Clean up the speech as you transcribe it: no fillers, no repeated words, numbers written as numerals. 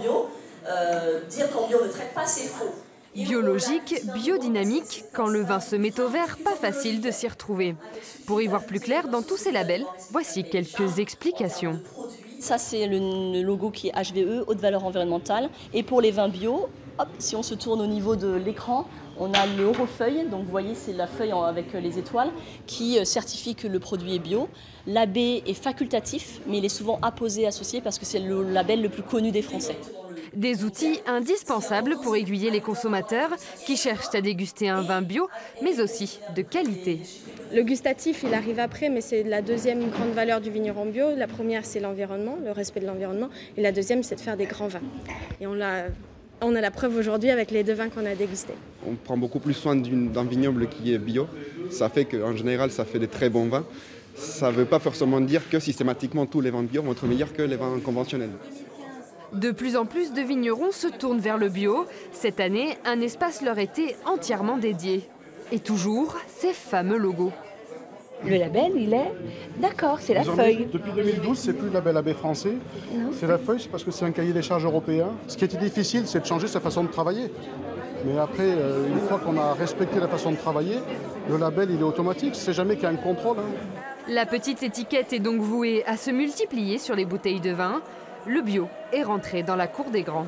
bio. Dire qu'en bio ne traite pas, c'est faux. Biologique, biodynamique, quand le vin se met au vert, pas facile de s'y retrouver. Pour y voir plus clair dans tous ces labels, voici quelques explications. Ça, c'est le logo qui est HVE, haute valeur environnementale. Et pour les vins bio, hop, si on se tourne au niveau de l'écran, on a le Eurofeuille. Donc vous voyez, c'est la feuille avec les étoiles qui certifie que le produit est bio. L'AB est facultatif, mais il est souvent apposé, associé, parce que c'est le label le plus connu des Français. Des outils indispensables pour aiguiller les consommateurs qui cherchent à déguster un vin bio, mais aussi de qualité. Le gustatif, il arrive après, mais c'est la deuxième grande valeur du vigneron bio. La première, c'est l'environnement, le respect de l'environnement. Et la deuxième, c'est de faire des grands vins. Et on a la preuve aujourd'hui avec les 2 vins qu'on a dégustés. On prend beaucoup plus soin d'un vignoble qui est bio. Ça fait qu'en général, ça fait des très bons vins. Ça ne veut pas forcément dire que systématiquement tous les vins bio vont être meilleurs que les vins conventionnels. De plus en plus de vignerons se tournent vers le bio. Cette année, un espace leur était entièrement dédié. Et toujours, ces fameux logos. Le label, il est d'accord, c'est la feuille. Depuis 2012, c'est plus le label AB français. C'est la feuille, c'est parce que c'est un cahier des charges européen. Ce qui était difficile, c'est de changer sa façon de travailler. Mais après, une fois qu'on a respecté la façon de travailler, le label, il est automatique. C'est jamais qu'il y a un contrôle. La petite étiquette est donc vouée à se multiplier sur les bouteilles de vin. Le bio est rentré dans la cour des grands.